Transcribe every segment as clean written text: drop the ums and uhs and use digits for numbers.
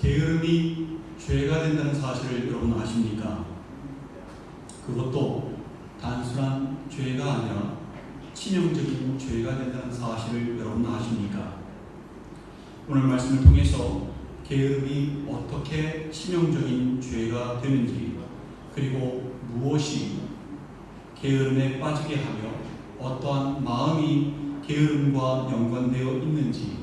게으름이 죄가 된다는 사실을 여러분 아십니까? 그것도 단순한 죄가 아니라 치명적인 죄가 된다는 사실을 여러분 아십니까? 오늘 말씀을 통해서 게으름이 어떻게 치명적인 죄가 되는지, 그리고 무엇이 게으름에 빠지게 하며 어떠한 마음이 게으름과 연관되어 있는지,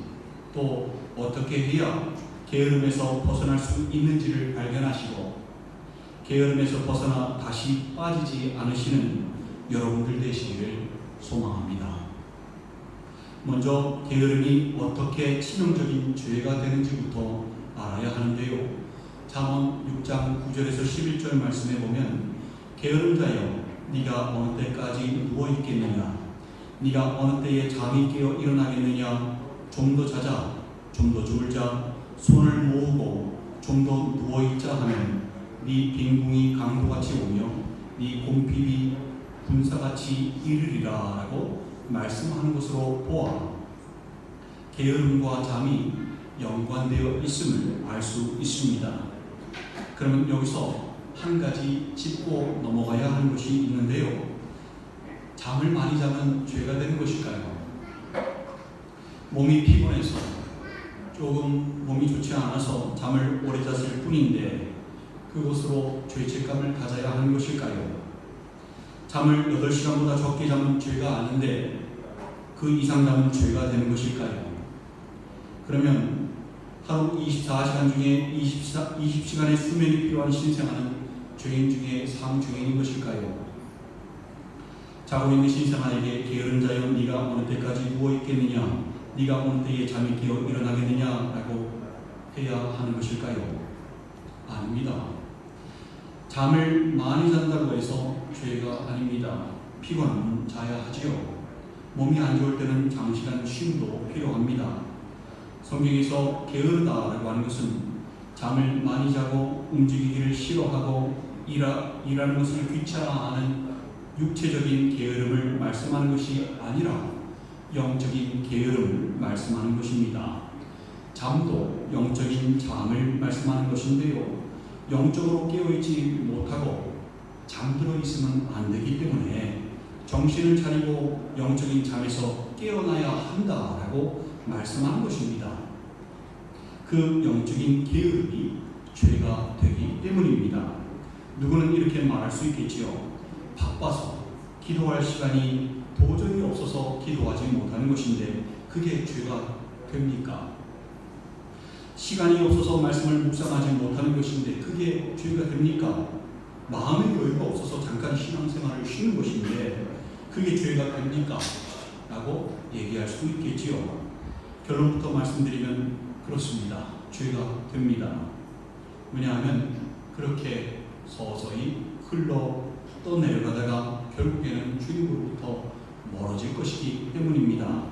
또 어떻게 해야 게으름에서 벗어날 수 있는지를 발견하시고 게으름에서 벗어나 다시 빠지지 않으시는 여러분들 되시기를 소망합니다. 먼저 게으름이 어떻게 치명적인 죄가 되는지부터 알아야 하는데요. 잠언 6장 9절에서 11절 말씀에 보면 게으른 자여 네가 어느 때까지 누워 있겠느냐, 네가 어느 때에 잠이 깨어 일어나겠느냐. 좀 더 자자, 좀 더 주물 자, 손을 모으고 좀 더 누워 있자 하면 네 빈궁이 강도같이 오며 네 곰핍이 군사같이 이르리라 라고 말씀하는 것으로 보아 게으름과 잠이 연관되어 있음을 알 수 있습니다. 그러면 여기서 한 가지 짚고 넘어가야 하는 것이 있는데요. 잠을 많이 자면 죄가 되는 것일까요? 몸이 피곤해서 조금 몸이 좋지 않아서 잠을 오래 잤을 뿐인데 그것으로 죄책감을 가져야 하는 것일까요? 잠을 8시간보다 적게 자면 죄가 아닌데 그 이상 자면 죄가 되는 것일까요? 그러면 하루 24시간 중에 20시간의 수면이 필요한 신생아는 죄인 중에 상죄인인 것일까요? 자고 있는 신생아에게 게으른 자여 네가 어느 때까지 누워 있겠느냐, 네가 어느 때에 잠이 깨어 일어나겠느냐 라고 해야 하는 것일까요? 아닙니다. 잠을 많이 잔다고 해서 죄가 아닙니다. 피곤하면 자야 하지요. 몸이 안 좋을 때는 장시간 쉼도 필요합니다. 성경에서 게으르다라고 하는 것은 잠을 많이 자고 움직이기를 싫어하고 일하는 것을 귀찮아하는 육체적인 게으름을 말씀하는 것이 아니라 영적인 게으름을 말씀하는 것입니다. 잠도 영적인 잠을 말씀하는 것인데요. 영적으로 깨어있지 못하고 잠들어 있으면 안 되기 때문에 정신을 차리고 영적인 잠에서 깨어나야 한다라고 말씀하는 것입니다. 그 영적인 게으름이 죄가 되기 때문입니다. 누구는 이렇게 말할 수 있겠지요. 바빠서 기도할 시간이 도저히 없어서 기도하지 못하는 것인데 그게 죄가 됩니까? 시간이 없어서 말씀을 묵상하지 못하는 것인데 그게 죄가 됩니까? 마음의 여유가 없어서 잠깐 신앙생활을 쉬는 것인데 그게 죄가 됩니까? 라고 얘기할 수 있겠지요. 결론부터 말씀드리면 그렇습니다. 죄가 됩니다. 왜냐하면 그렇게 서서히 흘러 떠내려가다가 결국에는 주님으로부터 멀어질 것이기 때문입니다.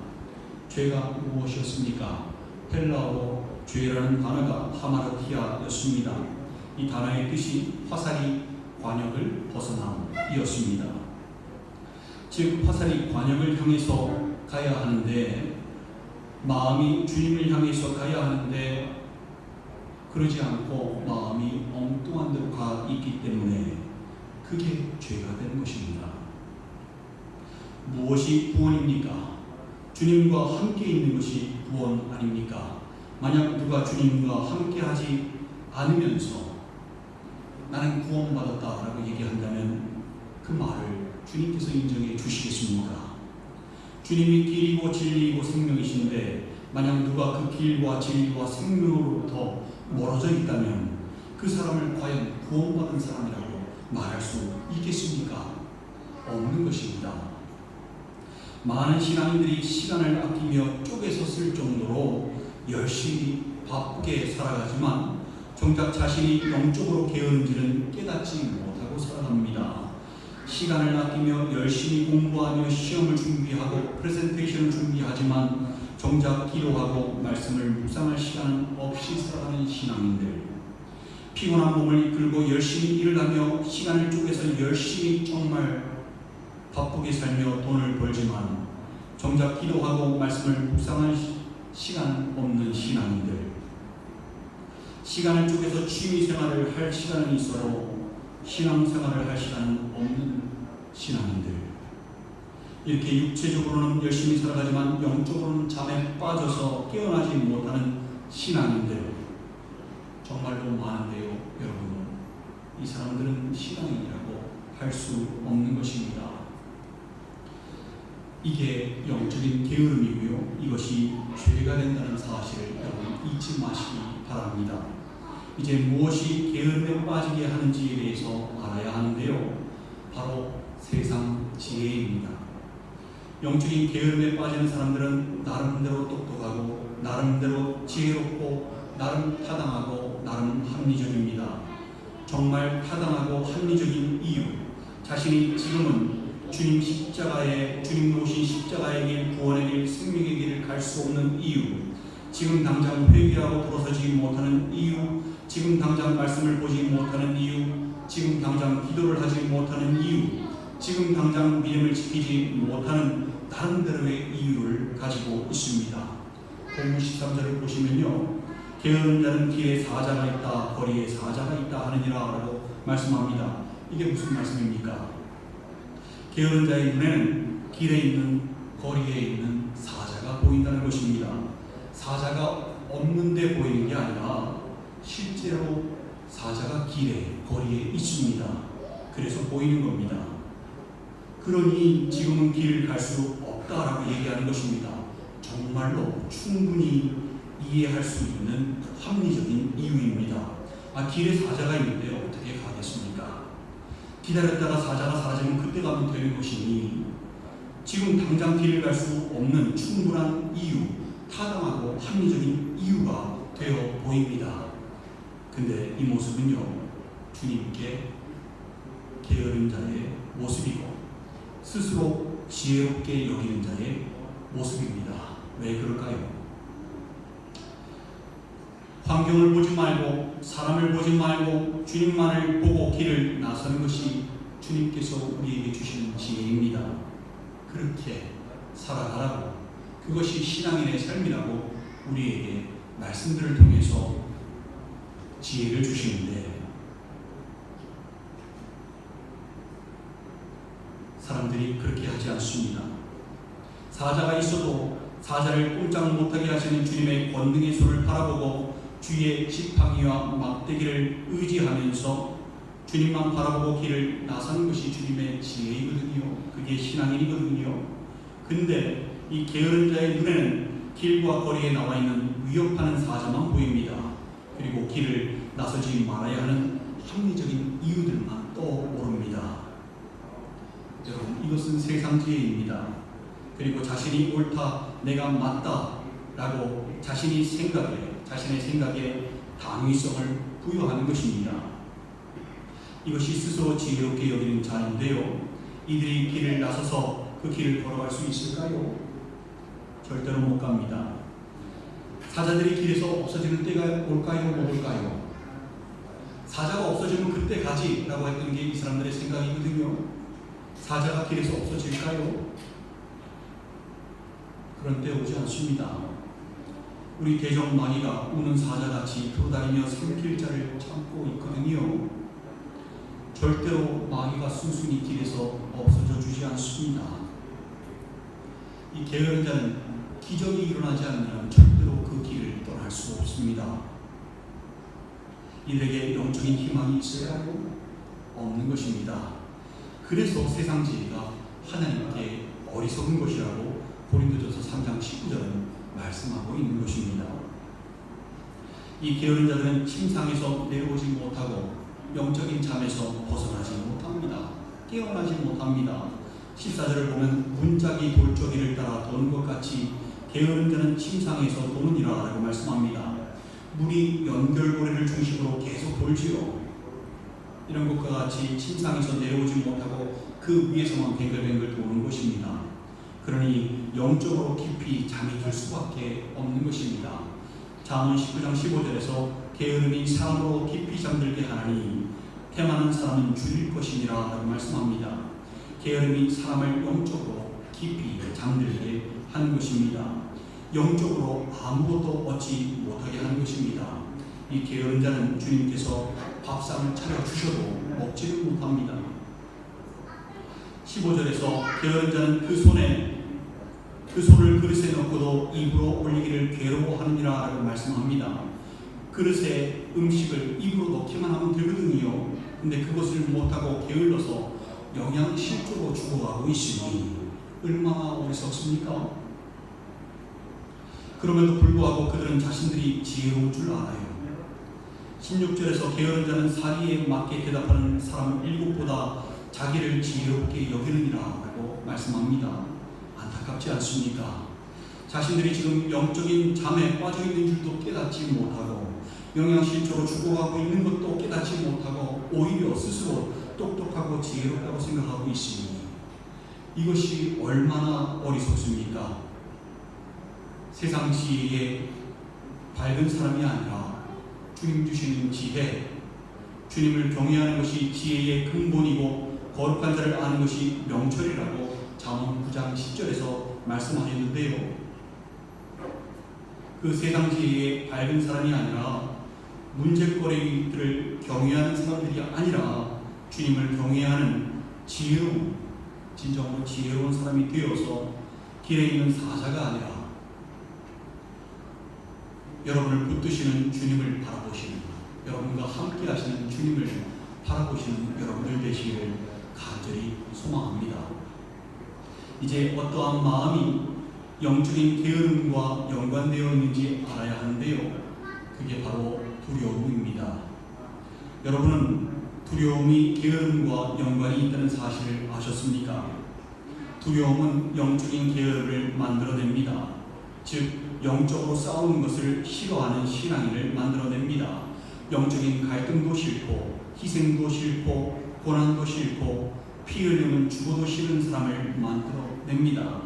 죄가 무엇이었습니까? 헬라어로 죄라는 단어가 하마르티아였습니다. 이 단어의 뜻이 화살이 관역을 벗어남이었습니다. 즉 화살이 관역을 향해서 가야 하는데 마음이 주님을 향해서 가야 하는데 그러지 않고 마음이 엉뚱한 데로 가 있기 때문에 그게 죄가 되는 것입니다. 무엇이 구원입니까? 주님과 함께 있는 것이 구원 아닙니까? 만약 누가 주님과 함께 하지 않으면서 나는 구원받았다라고 얘기한다면 그 말을 주님께서 인정해 주시겠습니까? 주님이 길이고 진리이고 생명이신데 만약 누가 그 길과 진리와 생명으로부터 멀어져 있다면 그 사람을 과연 구원받은 사람이라고 말할 수 있겠습니까? 없는 것입니다. 많은 신앙인들이 시간을 아끼며 쪼개서 쓸 정도로 열심히 바쁘게 살아가지만 정작 자신이 영적으로 게으른지는 깨닫지 못하고 살아갑니다. 시간을 아끼며 열심히 공부하며 시험을 준비하고 프레젠테이션을 준비하지만 정작 기도하고 말씀을 묵상할 시간 없이 살아가는 신앙인들, 피곤한 몸을 이끌고 열심히 일을 하며 시간을 쪼개서 열심히 정말 바쁘게 살며 돈을 벌지만 정작 기도하고 말씀을 묵상할 시간 없는 신앙인들, 시간을 쪼개서 취미생활을 할 시간은 있어도 신앙생활을 할 시간은 없는 신앙인들, 이렇게 육체적으로는 열심히 살아가지만 영적으로는 잠에 빠져서 깨어나지 못하는 신앙인들 정말로 많은데요. 여러분, 이 사람들은 신앙인이라고 할 수 없는 것입니다. 이게 영적인 게으름이고요. 이것이 죄가 된다는 사실을 여러분 잊지 마시기 바랍니다. 이제 무엇이 게으름에 빠지게 하는지에 대해서 알아야 하는데요. 바로 세상 지혜입니다. 영적인 게으름에 빠지는 사람들은 나름대로 똑똑하고 나름대로 지혜롭고 나름 타당하고 나름 합리적입니다. 정말 타당하고 합리적인 이유, 자신이 지금은 주님 놓으신 십자가의 길, 구원의 길, 생명의 길을 갈 수 없는 이유, 지금 당장 회개하고 돌아서지 못하는 이유, 지금 당장 말씀을 보지 못하는 이유, 지금 당장 기도를 하지 못하는 이유, 지금 당장 믿음을 지키지 못하는 나름대로의 이유를 가지고 있습니다. 본문 13절을 보시면요, 게으른 자는 길에 사자가 있다, 거리에 사자가 있다 하느니라 라고 말씀합니다. 이게 무슨 말씀입니까? 게으른 자의 눈에는 길에 있는, 거리에 있는 사자가 보인다는 것입니다. 사자가 없는데 보이는 게 아니라 실제로 사자가 길에, 거리에 있습니다. 그래서 보이는 겁니다. 그러니 지금은 길을 갈 수 없다라고 얘기하는 것입니다. 정말로 충분히 이해할 수 있는 합리적인 이유입니다. 길에 사자가 있는데 어떻게 가겠습니까? 기다렸다가 사자가 사라지면 그때 가면 되는 것이니 지금 당장 길을 갈 수 없는 충분한 이유, 타당하고 합리적인 이유가 되어 보입니다. 근데 이 모습은요, 주님께 게으른 자의 모습이고 스스로 지혜롭게 여기는 자의 모습입니다. 왜 그럴까요? 환경을 보지 말고 사람을 보지 말고 주님만을 보고 길을 나서는 것이 주님께서 우리에게 주시는 지혜입니다. 그렇게 살아가라고, 그것이 신앙인의 삶이라고 우리에게 말씀들을 통해서 지혜를 주시는데, 사람들이 그렇게 하지 않습니다. 사자가 있어도 사자를 꼼짝 못하게 하시는 주님의 권능의 손을 바라보고 주의 지팡이와 막대기를 의지하면서 주님만 바라보고 길을 나서는 것이 주님의 지혜이거든요. 그게 신앙이거든요. 근데 이 게으른 자의 눈에는 길과 거리에 나와 있는 위협하는 사자만 보입니다. 그리고 길을 나서지 말아야 하는 합리적인 이유들만 떠오릅니다. 여러분, 이것은 세상 지혜입니다. 그리고 자신이 옳다, 내가 맞다 라고 자신의 생각에 당위성을 부여하는 것입니다. 이것이 스스로 지혜롭게 여기는 자인데요, 이들이 길을 나서서 그 길을 걸어갈 수 있을까요? 절대로 못 갑니다. 사자들이 길에서 없어지는 때가 올까요? 못 올까요? 사자가 없어지면 그때 가지 라고 했던 게 이 사람들의 생각이거든요. 사자가 길에서 없어질까요? 그런 때 오지 않습니다. 우리 대적 마귀가 우는 사자같이 돌아다니며 삼킬 자를 참고 있거든요. 절대로 마귀가 순순히 길에서 없어져 주지 않습니다. 이 게으른 자는 기적이 일어나지 않으면 절대로 그 길을 떠날 수 없습니다. 이들에게 영적인 희망이 있어야요? 없는 것입니다. 그래서 세상 지혜가 하나님께 어리석은 것이라고 고린도전서 3장 19절은 말씀하고 있는 것입니다. 이 게으른 자들은 침상에서 내려오지 못하고 영적인 잠에서 벗어나지 못합니다. 깨어나지 못합니다. 14절을 보면 문짝이 돌저기를 따라 도는 것 같이 게으른 자는 침상에서 도느니라 라고 말씀합니다. 물이 연결고리를 중심으로 계속 돌지요. 이런 것과 같이 침상에서 내려오지 못하고 그 위에서만 뱅글뱅글 도는 것입니다. 그러니 영적으로 깊이 잠이 들 수밖에 없는 것입니다. 잠언 19장 15절에서 게으름이 사람으로 깊이 잠들게 하나니 태만한 사람은 줄일 것이니라 라고 말씀합니다. 게으름이 사람을 영적으로 깊이 잠들게 하는 것입니다. 영적으로 아무것도 얻지 못하게 하는 것입니다. 이 게으른 자는 주님께서 밥상을 차려주셔도 먹지는 못합니다. 15절에서 게으른 자는 그 손을 그릇에 넣고도 입으로 올리기를 괴로워하느니라 라고 말씀합니다. 그릇에 음식을 입으로 넣기만 하면 되거든요. 근데 그것을 못하고 게을러서 영양실조로 죽어가고 있으니 얼마나 어리석습니까? 그럼에도 불구하고 그들은 자신들이 지혜로운 줄 알아요. 16절에서 게으른 자는 사리에 맞게 대답하는 사람 7보다 자기를 지혜롭게 여기느니라 라고 말씀합니다. 안타깝지 않습니까? 자신들이 지금 영적인 잠에 빠져 있는 줄도 깨닫지 못하고 영양실조로 죽어가고 있는 것도 깨닫지 못하고 오히려 스스로 똑똑하고 지혜롭다고 생각하고 있으니 이것이 얼마나 어리석습니까? 세상 지혜에 밝은 사람이 아니라 주님 주시는 지혜, 주님을 경외하는 것이 지혜의 근본이고 거룩한 자를 아는 것이 명철이라고 잠언 9장 10절에서 말씀하셨는데요. 그 세상 지혜에 밝은 사람이 아니라 문제거리들을 경외하는 사람들이 아니라 주님을 경외하는 지혜로운, 진정으로 지혜로운 사람이 되어서 길에 있는 사자가 아니라 여러분을 붙드시는 주님을 바라보시는, 여러분과 함께 하시는 주님을 바라보시는 여러분들 되시기를 간절히 소망합니다. 이제 어떠한 마음이 영적인 게으름과 연관되어 있는지 알아야 하는데요. 그게 바로 두려움입니다. 여러분은 두려움이 게으름과 연관이 있다는 사실을 아셨습니까? 두려움은 영적인 게으름을 만들어냅니다. 즉 영적으로 싸우는 것을 싫어하는 신앙인을 만들어냅니다. 영적인 갈등도 싫고 희생도 싫고 고난도 싫고 피 흘리면 죽어도 싫은 사람을 만들어냅니다.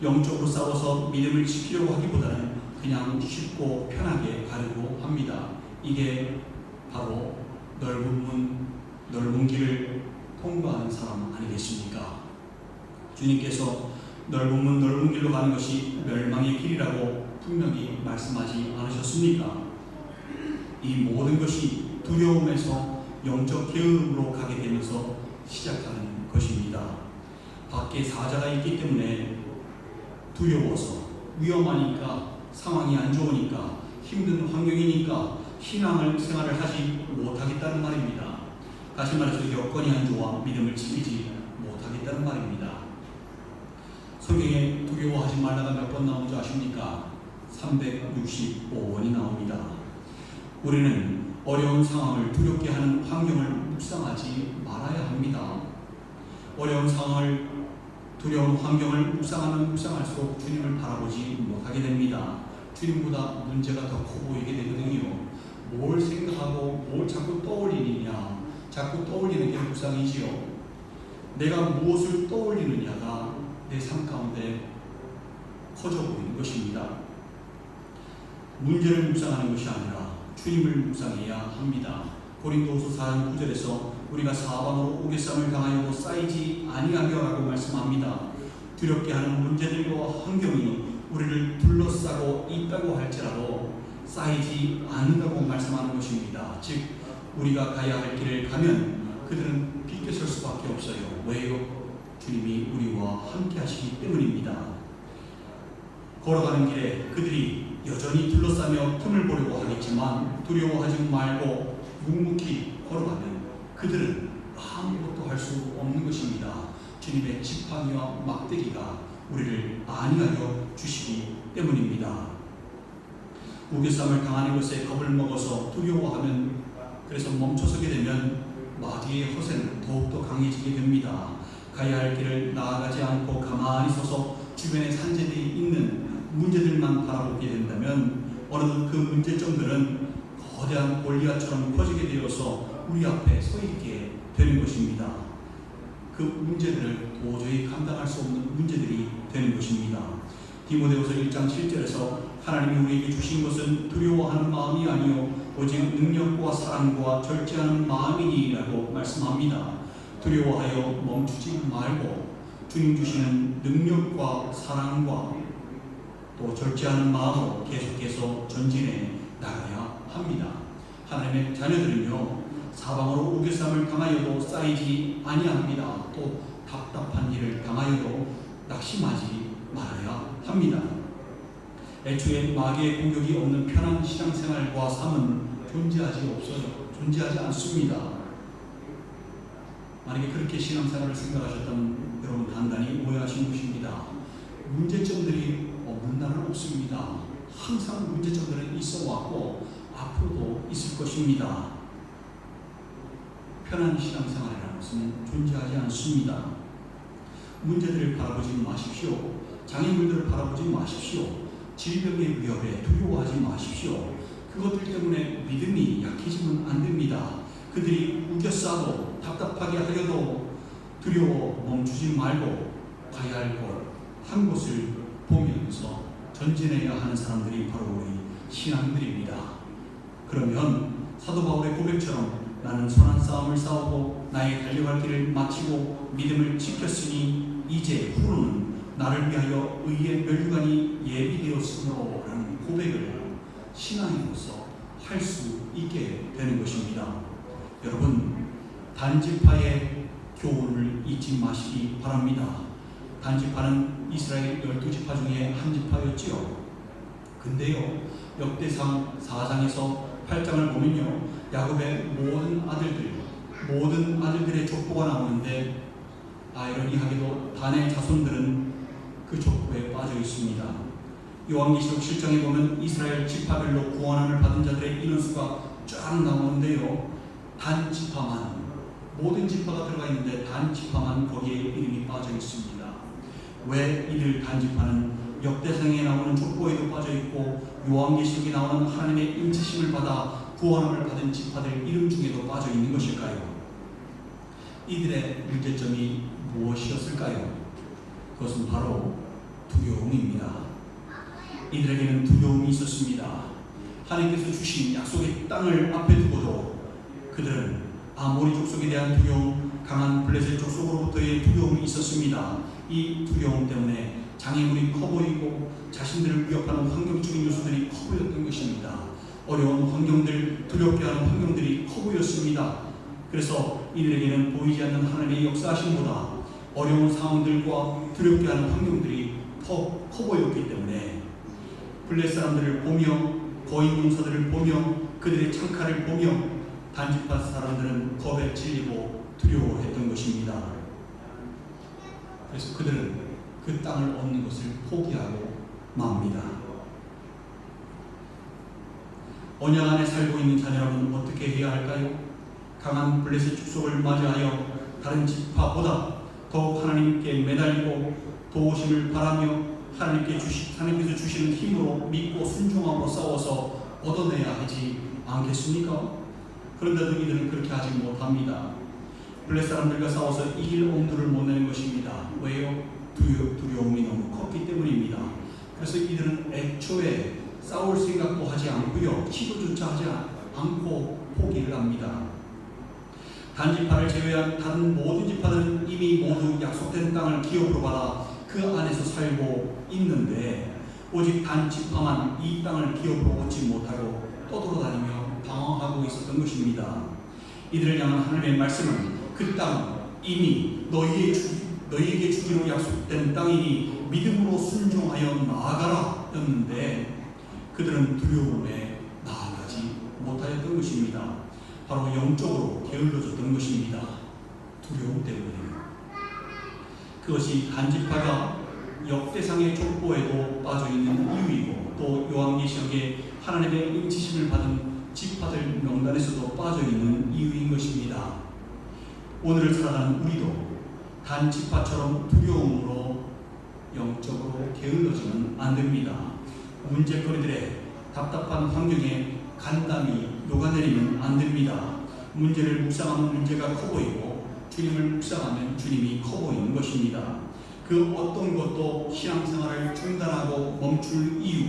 영적으로 싸워서 믿음을 지키려고 하기보다는 그냥 쉽고 편하게 가려고 합니다. 이게 바로 넓은 문, 넓은 길을 통과하는 사람 아니겠습니까? 주님께서 넓은 문, 넓은 길로 가는 것이 멸망의 길이라고 분명히 말씀하지 않으셨습니까? 이 모든 것이 두려움에서 영적 게으름으로 가게 되면서 시작하는 것입니다. 밖에 사자가 있기 때문에 두려워서, 위험하니까, 상황이 안 좋으니까, 힘든 환경이니까 신앙을 생활을 하지 못하겠다는 말입니다. 다시 말해서 여건이 안 좋아 믿음을 지키지 못하겠다는 말입니다. 성경에 두려워하지 말라가 몇 번 나온 줄 아십니까? 365번이 나옵니다. 우리는 어려운 상황을 두렵게 하는 환경을 묵상하지 말아야 합니다. 어려운 상황을, 두려운 환경을 묵상하면 묵상할수록 주님을 바라보지 못하게 됩니다. 주님보다 문제가 더 커 보이게 되거든요. 뭘 생각하고 뭘 자꾸 떠올리느냐, 자꾸 떠올리는 게 묵상이지요. 내가 무엇을 떠올리느냐가 내 삶 가운데 커져 보이는 것입니다. 문제를 묵상하는 것이 아니라 주님을 묵상해야 합니다. 고린도후서 4장 9절에서 우리가 사방으로 오개쌈을 당하여도 쌓이지 아니하며라고 말씀합니다. 두렵게 하는 문제들과 환경이 우리를 둘러싸고 있다고 할지라도 쌓이지 않는다고 말씀하는 것입니다. 즉 우리가 가야 할 길을 가면 그들은 비껴설 수밖에 없어요. 왜요? 주님이 우리와 함께 하시기 때문입니다. 걸어가는 길에 그들이 여전히 둘러싸며 틈을 보려고 하겠지만 두려워하지 말고 묵묵히 걸어가면 그들은 아무것도 할 수 없는 것입니다. 주님의 지팡이와 막대기가 우리를 안위하여 주시기 때문입니다. 우겨쌈을 당하는 것에 겁을 먹어서 두려워하면, 그래서 멈춰서게 되면 마귀의 허세는 더욱더 강해지게 됩니다. 가야 할 길을 나아가지 않고 가만히 서서 주변에 산재들이 있는 문제들만 바라보게 된다면 어느덧 그 문제점들은 거대한 골리앗처럼 커지게 되어서 우리 앞에 서 있게 되는 것입니다. 그 문제들을 도저히 감당할 수 없는 문제들이 되는 것입니다. 디모데후서 1장 7절에서 하나님이 우리에게 주신 것은 두려워하는 마음이 아니요 오직 능력과 사랑과 절제하는 마음이니라고 말씀합니다. 두려워하여 멈추지 말고 주님 주시는 능력과 사랑과 또 절제하는 마음으로 계속해서 전진해 나가야 합니다. 하나님의 자녀들은요, 사방으로 우겨쌈을 당하여도 쌓이지 아니합니다. 또 답답한 일을 당하여도 낙심하지 말아야 합니다. 애초에 마귀의 공격이 없는 편한 신앙생활과 삶은 존재하지 않습니다. 만약에 그렇게 신앙생활을 생각하셨다면 여러분 단단히 오해하신 것입니다. 문제점들이 없는 날은 없습니다. 항상 문제점들은 있어 왔고 앞으로도 있을 것입니다. 편한 신앙생활이라는 것은 존재하지 않습니다. 문제들을 바라보지 마십시오. 장애물들을 바라보지 마십시오. 질병의 위협에 두려워하지 마십시오. 그것들 때문에 믿음이 약해지면 안 됩니다. 그들이 우겨싸도 답답하게 하려도 두려워 멈추지 말고 가야 할 곳 한 곳을 보면서 전진해야 하는 사람들이 바로 우리 신앙인들입니다. 그러면 사도 바울의 고백처럼 나는 선한 싸움을 싸우고 나의 달려갈 길을 마치고 믿음을 지켰으니 이제 후로는 나를 위하여 의의 멸류관이 예비되었으므로 라는 고백을 신앙인으로서 할 수 있게 되는 것입니다. 여러분, 단지파의 교훈을 잊지 마시기 바랍니다. 단지파는 이스라엘 12지파 중에 한 지파였지요. 근데요, 역대상 4장에서 8장을 보면요, 야곱의 모든 아들들의 족보가 나오는데 아이러니하게도 단의 자손들은 그 족보에 빠져 있습니다. 요한계시록 7장에 보면 이스라엘 지파별로 구원함을 받은 자들의 인원수가 쫙 나오는데요, 단 지파만, 모든 지파가 들어가 있는데 단 지파만 거기에 이름이 빠져 있습니다. 왜 이들 단 지파는 역대상에 나오는 족보에도 빠져 있고 요한계시록에 나오는 하나님의 인치심을 받아 구원함을 받은 지파들 이름 중에도 빠져 있는 것일까요? 이들의 문제점이 무엇이었을까요? 그것은 바로 두려움입니다. 이들에게는 두려움이 있었습니다. 하나님께서 주신 약속의 땅을 앞에 두고도 그들은 아모리 족속에 대한 두려움, 강한 블레셋 족속으로부터의 두려움이 있었습니다. 이 두려움 때문에 장애물이 커 보이고 자신들을 위협하는 환경적인 요소들이 커 보였던 것입니다. 어려운 환경들, 두렵게 하는 환경들이 커 보였습니다. 그래서 이들에게는 보이지 않는 하나님의 역사하심보다 어려운 상황들과 두렵게 하는 환경들이 더 커 보였기 때문에 블레셋 사람들을 보며 거인 용사들을 보며 그들의 창칼을 보며 단지파 사람들은 겁에 질리고 두려워했던 것입니다. 그래서 그들은 그 땅을 얻는 것을 포기하고 맙니다. 언약 안에 살고 있는 자녀라면 어떻게 해야 할까요? 강한 블레셋 축복을 맞이하여 다른 지파보다 더욱 하나님께 매달리고 도우심을 바라며 하나님께서 주시는 힘으로 믿고 순종하고 싸워서 얻어내야 하지 않겠습니까? 그런데도 이들은 그렇게 하지 못합니다. 블레셋 사람들과 싸워서 이길 엄두를 못 내는 것입니다. 왜요? 두려움이 너무 컸기 때문입니다. 그래서 이들은 애초에 싸울 생각도 하지 않고요, 시도조차 하지 않고 포기를 합니다. 단지파를 제외한 다른 모든 지파들은 이미 모두 약속된 땅을 기업으로 받아 그 안에서 살고 있는데 오직 단지파만 이 땅을 기업으로 얻지 못하고 떠돌아다니며 방황하고 있었던 것입니다. 이들을 향한 하나님의 말씀은 그 땅은 이미 너희에게 주기로 약속된 땅이니 믿음으로 순종하여 나아가라 였는데 그들은 두려움에 나아가지 못하였던 것입니다. 바로 영적으로 게을러졌던 것입니다. 두려움 때문에. 그것이 단지파가 역대상의 족보에도 빠져있는 이유이고 또 요한계시록에 하나님의 인치심을 받은 지파들 명단에서도 빠져있는 이유인 것입니다. 오늘을 살아가는 우리도 단지파처럼 두려움으로 영적으로 게을러지면 안 됩니다. 문제거리들의 답답한 환경에 간담이 녹아내리면 안 됩니다. 문제를 묵상하면 문제가 커 보이고 주님을 묵상하면 주님이 커 보이는 것입니다. 그 어떤 것도 신앙생활을 중단하고 멈출 이유,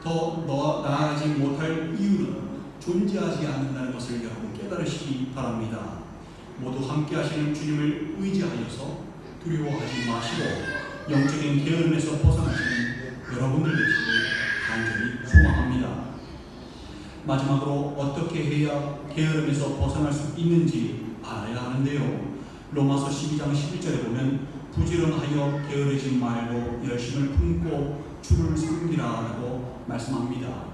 더 나아가지 못할 이유는 존재하지 않는다는 것을 여러분 깨달으시기 바랍니다. 모두 함께 하시는 주님을 의지하여서 두려워하지 마시고 영적인 게으름에서 벗어나시는 여러분들 되시길 간절히 소망합니다. 마지막으로 어떻게 해야 게으름에서 벗어날 수 있는지 알아야 하는데요. 로마서 12장 11절에 보면 부지런하여 게으르지 말고 열심을 품고 주를 섬기라라고 말씀합니다.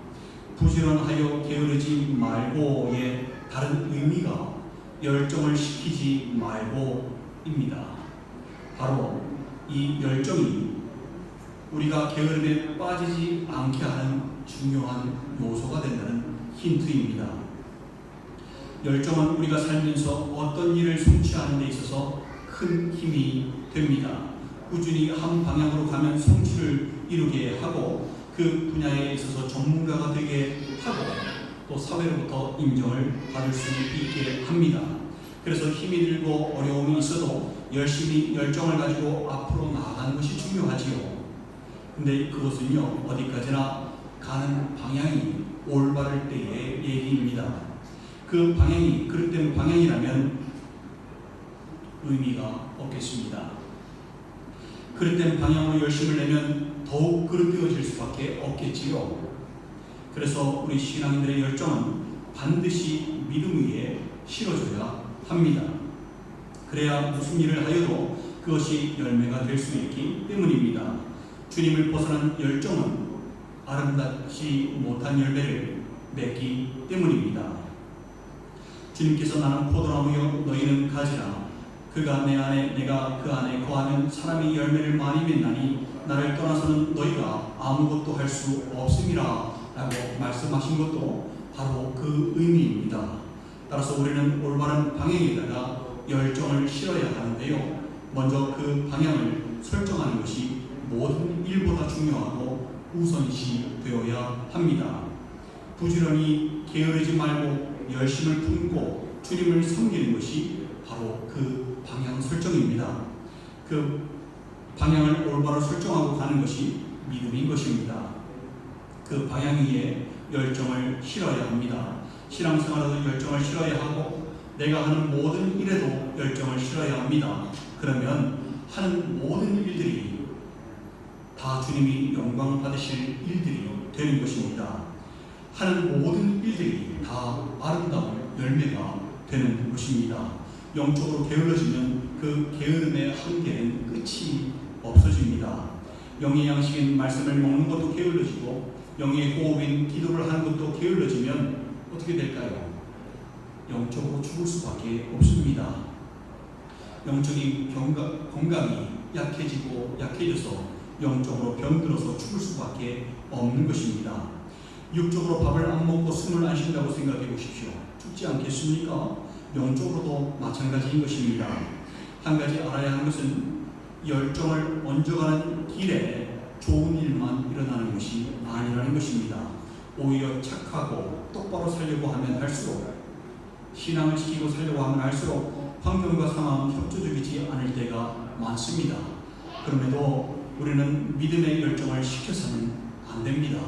부지런하여 게으르지 말고의 다른 의미가 열정을 식히지 말고입니다. 바로 이 열정이 우리가 게으름에 빠지지 않게 하는 중요한 요소가 된다는 힌트입니다. 열정은 우리가 살면서 어떤 일을 성취하는 데 있어서 큰 힘이 됩니다. 꾸준히 한 방향으로 가면 성취를 이루게 하고 그 분야에 있어서 전문가가 되게 하고 또 사회로부터 인정을 받을 수 있게 합니다. 그래서 힘이 들고 어려움이 있어도 열심히 열정을 가지고 앞으로 나아가는 것이 중요하지요. 근데 그것은요, 어디까지나 가는 방향이 올바를 때의 얘기입니다. 그 방향이 그릇된 방향이라면 의미가 없겠습니다. 그릇된 방향으로 열심을 내면 더욱 그릇되어질 수밖에 없겠지요. 그래서 우리 신앙인들의 열정은 반드시 믿음 위에 실어줘야 합니다. 그래야 무슨 일을 하여도 그것이 열매가 될 수 있기 때문입니다. 주님을 벗어난 열정은 아름답지 못한 열매를 맺기 때문입니다. 주님께서 나는 포도나무요 너희는 가지라. 그가 내 안에 내가 그 안에 거하면 사람이 열매를 많이 맺나니 나를 떠나서는 너희가 아무것도 할 수 없음이라 라고 말씀하신 것도 바로 그 의미입니다. 따라서 우리는 올바른 방향에다가 열정을 실어야 하는데요. 먼저 그 방향을 설정하는 것이 모든 일보다 중요하고 우선시 되어야 합니다. 부지런히 게으르지 말고 열심을 품고 주님을 섬기는 것이 바로 그 방향 설정입니다. 그 방향을 올바로 설정하고 가는 것이 믿음인 것입니다. 그 방향 위에 열정을 실어야 합니다. 신앙생활에도 열정을 실어야 하고 내가 하는 모든 일에도 열정을 실어야 합니다. 그러면 하는 모든 일들이 다 주님이 영광 받으실 일들이 되는 것입니다. 하는 모든 일들이 다 아름다운 열매가 되는 것입니다. 영적으로 게을러지면 그 게으름의 한계는 끝이 없어집니다. 영의 양식인 말씀을 먹는 것도 게을러지고 영의 호흡인 기도를 하는 것도 게을러지면 어떻게 될까요? 영적으로 죽을 수밖에 없습니다. 영적인 건강이 약해지고 약해져서 영적으로 병들어서 죽을 수밖에 없는 것입니다. 육적으로 밥을 안 먹고 숨을 안 쉰다고 생각해 보십시오. 죽지 않겠습니까? 영적으로도 마찬가지인 것입니다. 한 가지 알아야 하는 것은 열정을 얹어가는 길에 좋은 일만 일어나는 것이 아니라는 것입니다. 오히려 착하고 똑바로 살려고 하면 할수록 신앙을 지키고 살려고 하면 할수록 환경과 상황은 협조적이지 않을 때가 많습니다. 그럼에도 우리는 믿음의 열정을 식혀서는 안 됩니다.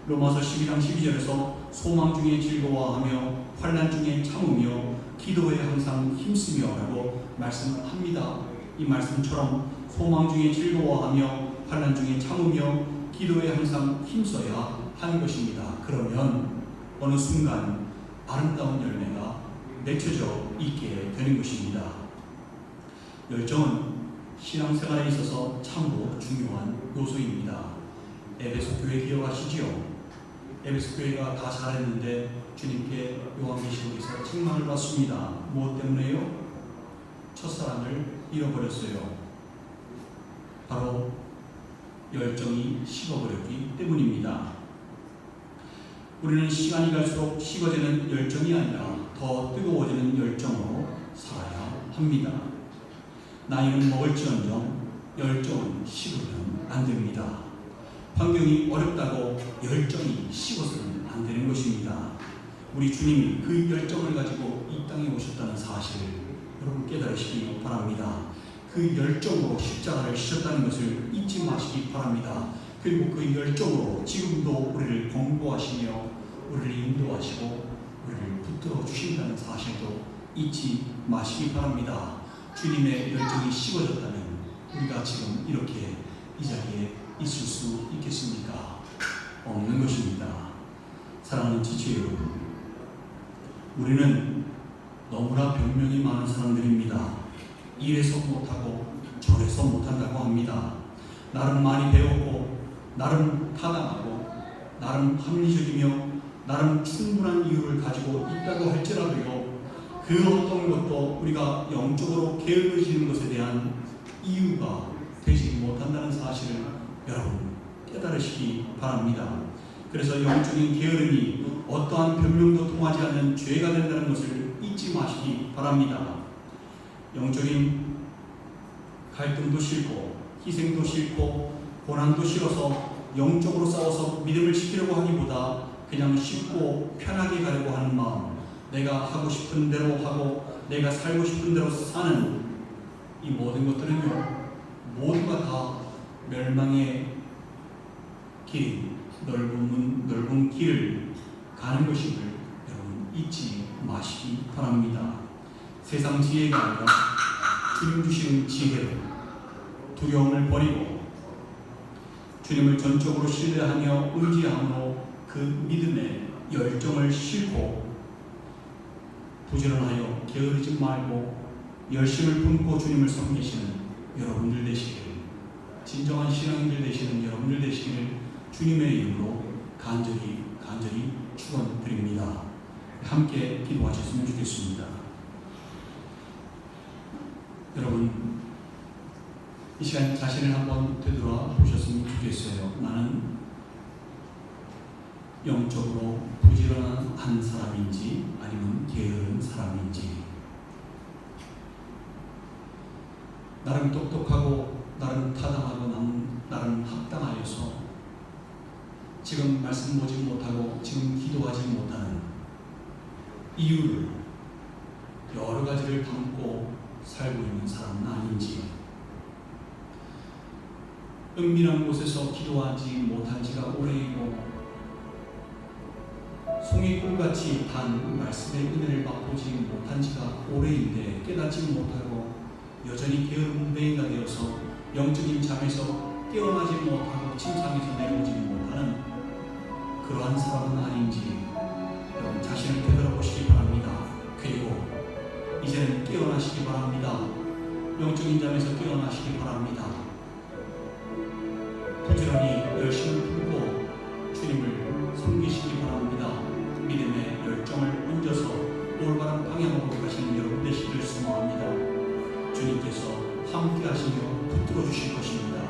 로마서 12장 12절에서 소망 중에 즐거워하며 환난 중에 참으며 기도에 항상 힘쓰며 라고 말씀합니다. 이 말씀처럼 소망 중에 즐거워하며 환난 중에 참으며 기도에 항상 힘써야 하는 것입니다. 그러면 어느 순간 아름다운 열매가 맺혀져 있게 되는 것입니다. 열정은 신앙생활에 있어서 참으로 중요한 요소입니다. 에베소 교회 기억하시지요? 에베소 교회가 다 잘했는데 주님께 요한계시록에서 책망을 받습니다. 무엇 때문에요? 첫사랑을 잃어버렸어요. 바로 열정이 식어버렸기 때문입니다. 우리는 시간이 갈수록 식어지는 열정이 아니라 더 뜨거워지는 열정으로 살아야 합니다. 나이는 먹을지언정 열정은 식으면 안 됩니다. 환경이 어렵다고 열정이 식어서는 안 되는 것입니다. 우리 주님이 그 열정을 가지고 이 땅에 오셨다는 사실을 여러분 깨달으시기 바랍니다. 그 열정으로 십자가를 지셨다는 것을 잊지 마시기 바랍니다. 그리고 그 열정으로 지금도 우리를 공부하시며 우리를 인도하시고 우리를 붙들어 주신다는 사실도 잊지 마시기 바랍니다. 주님의 열정이 식어졌다면 우리가 지금 이렇게 이 자리에 있을 수 있겠습니까? 없는 것입니다. 사랑하는 지체 여러분, 우리는 너무나 변명이 많은 사람들입니다. 이래서 못하고 저래서 못한다고 합니다. 나름 많이 배웠고 나름 타당하고 나름 합리적이며 나름 충분한 이유를 가지고 있다고 할지라도요, 그 어떤 것도 우리가 영적으로 게을러지는 것에 대한 이유가 되지 못한다는 사실을 여러분 깨달으시기 바랍니다. 그래서 영적인 게으름이 어떠한 변명도 통하지 않는 죄가 된다는 것을 잊지 마시기 바랍니다. 영적인 갈등도 싫고 희생도 싫고 고난도 싫어서 영적으로 싸워서 믿음을 지키려고 하기보다 그냥 쉽고 편하게 가려고 하는 마음, 내가 하고 싶은 대로 하고 내가 살고 싶은 대로 사는 이 모든 것들은요, 모두가 다 멸망의 길, 넓은 길을 가는 것임을 여러분 잊지 마시기 바랍니다. 세상 지혜가 아니라 주님 주시는 지혜로 두려움을 버리고 주님을 전적으로 신뢰하며 의지함으로 그 믿음의 열정을 싣고 부지런하여 게으르지 말고 열심을 품고 주님을 섬기시는 여러분들 되시기를, 진정한 신앙인들 되시는 여러분들 되시기를 주님의 이름으로 간절히 축원드립니다. 함께 기도하셨으면 좋겠습니다. 여러분, 이 시간 자신을 한번 되돌아보셨으면 좋겠어요. 나는 영적으로 부지런한 사람인지 아니면 게으른 사람인지, 나름 똑똑하고 나름 타당하고 나름 합당하여서 지금 말씀 보지 못하고 지금 기도하지 못하는 이유를 여러 가지를 담고 살고 있는 사람은 아닌지, 은밀한 곳에서 기도하지 못한 지가 오래이고 송이꿀같이 단 말씀의 은혜를 맛보지 못한 지가 오래인데 깨닫지 못하고 여전히 게으름뱅이가 되어서 영적인 잠에서 깨어나지 못하고 침상에서 내려오지 못하는 그러한 사람은 아닌지 여러분 자신을 되돌아보시기 바랍니다. 그리고 이제는 깨어나시기 바랍니다. 영적인 잠에서 깨어나시기 바랍니다. 부지런히 열심을 품고 주님을 섬기시기 바랍니다. 믿음의 열정을 얹어서 올바른 방향으로 가시는 여러분 되시기를 소망합니다. 주님께서 함께 하시며 붙들어 주실 것입니다.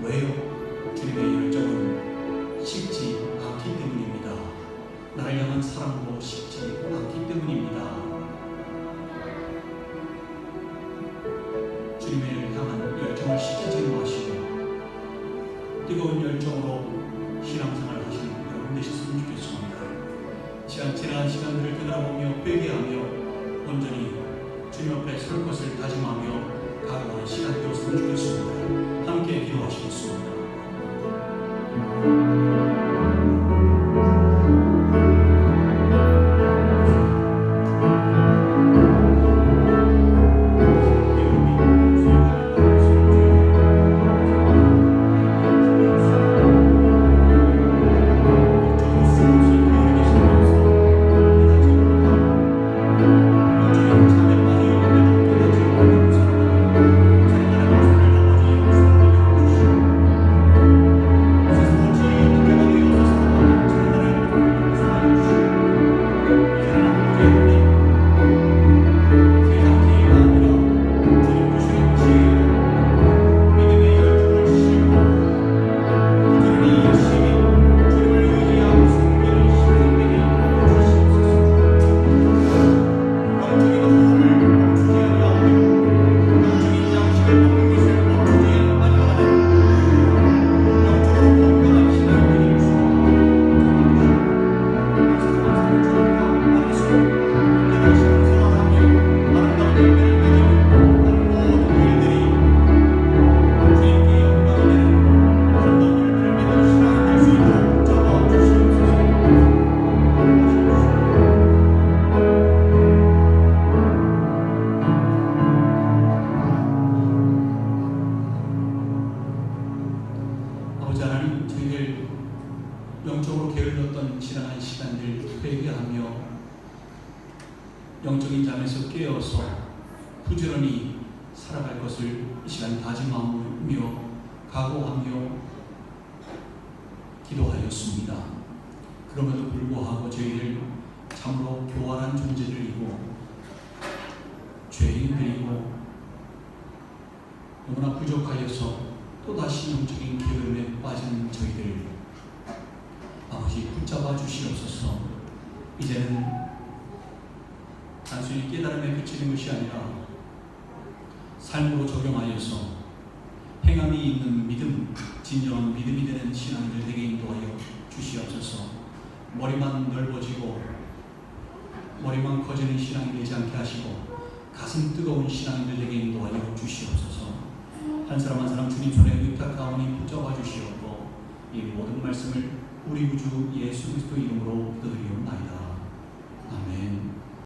왜요? 주님의 열정은 식지 않기 때문입니다. 나를 향한 사랑도 식지 않기 때문입니다. 주님을 향한 열정을 식히지 마시고 뜨거운 열정으로 신앙생활을 하시는 여러분 되셨으면 좋겠습니다. 지나간 시간들을 되돌아보며 회개하며 온전히 주님 앞에 설 것을 다짐하며 가져가는 시간 되었으면 좋겠습니다. 함께 기도하시겠습니다. 회개하며 영적인 잠에서 깨어서 부지런히 살아갈 것을 이 시간 다짐하며 각오하며 기도하였습니다. 그럼에도 불구하고 저희를 참으로 교활한 존재들이고 죄인들이고 너무나 부족하여서 또다시 영적인 게으름에 빠진 저희들 아버지 붙잡아 주시옵소서. 이제는 단순히 깨달음에 그치는 것이 아니라 삶으로 적용하여서 행함이 있는 믿음, 진정한 믿음이 되는 신앙들 되게 인도하여 주시옵소서. 머리만 넓어지고 머리만 커지는 신앙이 되지 않게 하시고 가슴 뜨거운 신앙들 되게 인도하여 주시옵소서. 한 사람 한 사람 주님 손에 의탁하오니 붙잡아 주시옵고 이 모든 말씀을 우리 구주 예수 그리스도 이름으로 기도드리옵나이다.